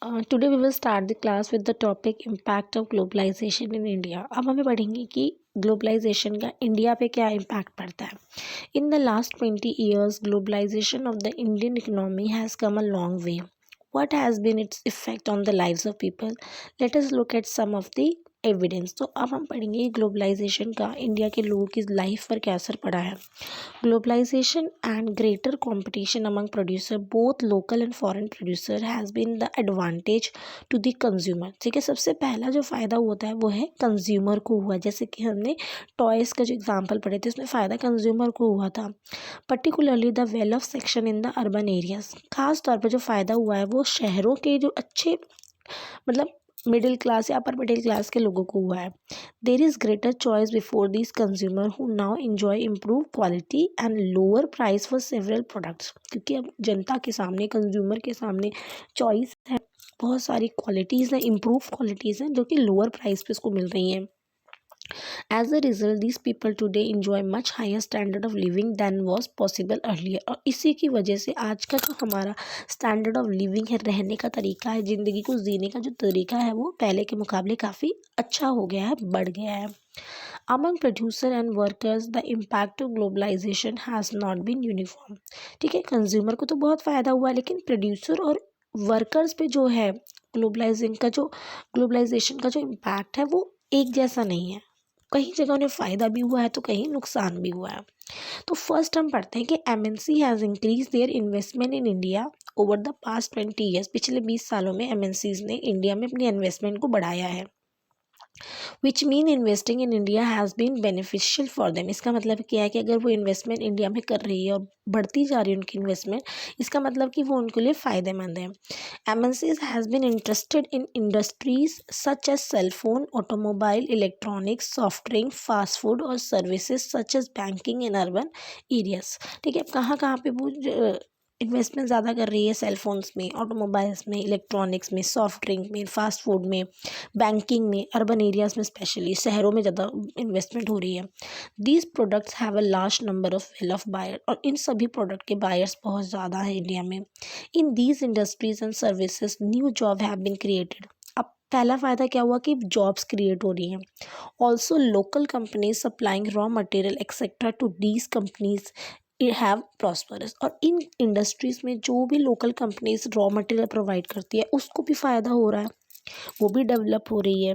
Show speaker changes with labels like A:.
A: Today we will start the class with the topic impact of globalisation in India. अब हमें पढ़ेंगे कि globalisation का इंडिया पे क्या इम्पैक्ट पड़ता है। In the last 20 years globalisation of the Indian economy has come a long way. What has been its effect on the lives of people? Let us look at some of the evidence. तो अब हम पढ़ेंगे globalisation का India के लोगों की life पर क्या असर पड़ा है। Globalisation and greater competition among producer both local and foreign producer has been the advantage to the consumer. ठीक है, सबसे पहला जो फ़ायदा होता है वो है कंज्यूमर को हुआ। जैसे कि हमने टॉयज़ का जो एग्जांपल पढ़े थे उसमें फ़ायदा कंज्यूमर को हुआ था। Particularly the well of section in the urban areas, खास तौर पर जो फ़ायदा हुआ है वो शहरों के जो अच्छे मतलब मिडिल क्लास या अपर मिडिल क्लास के लोगों को हुआ है। There is greater choice before this consumer who now enjoy improve quality and lower price for several products. क्योंकि अब जनता के सामने, कंज्यूमर के सामने चॉइस है, बहुत सारी क्वालिटीज़ हैं, इम्प्रूव क्वालिटीज़ हैं जो कि लोअर प्राइस पे इसको मिल रही हैं। As a result, these people today enjoy much higher standard of living than was possible earlier। और इसी की वजह से आज का जो हमारा स्टैंडर्ड ऑफ लिविंग है, रहने का तरीका है, ज़िंदगी को जीने का जो तरीका है वो पहले के मुकाबले काफ़ी अच्छा हो गया है, बढ़ गया है। Among producer and workers, the impact of globalization has not been uniform। ठीक है, कंज्यूमर को तो बहुत फ़ायदा हुआ है, लेकिन प्रोड्यूसर और वर्कर्स पे जो है ग्लोबलाइजेशन का जो इम्पैक्ट है वो एक जैसा नहीं है। कहीं जगह उन्हें फ़ायदा भी हुआ है तो कहीं नुकसान भी हुआ है। तो फर्स्ट हम पढ़ते हैं कि MNC has increase their investment in India over the past 20 years। पिछले 20 सालों में एमएनसीज ने इंडिया में अपनी इन्वेस्टमेंट को बढ़ाया है। Which mean investing in India has been beneficial for them. इसका मतलब क्या है कि अगर वो इन्वेस्टमेंट इंडिया में कर रही है और बढ़ती जा रही है उनकी इन्वेस्टमेंट, इसका मतलब कि वो उनके लिए फ़ायदेमंद है। MNCs has been interested in industries such as cell phone, automobile, electronics, soft drink, fast food और services such as banking in urban areas. ठीक है, अब कहाँ कहाँ पे वो इन्वेस्टमेंट ज़्यादा कर रही है? सेल फोन्स में, ऑटोमोबाइल्स में, इलेक्ट्रॉनिक्स में, सॉफ्ट ड्रिंक में, फास्ट फूड में, बैंकिंग में, अर्बन एरियाज़ में, स्पेशली शहरों में ज़्यादा इन्वेस्टमेंट हो रही है। These products have a large number of well off buyer. और इन सभी प्रोडक्ट के बायर्स बहुत ज़्यादा हैं इंडिया में। In these industries and services new job have been created. अब पहला फ़ायदा क्या हुआ कि जॉब्स क्रिएट हो रही हैं। Also local companies supplying raw material etcetera to these companies have prosperous. और इन इंडस्ट्रीज़ में जो भी local companies raw material provide करती है उसको भी फ़ायदा हो रहा है, वो भी डेवलप हो रही है।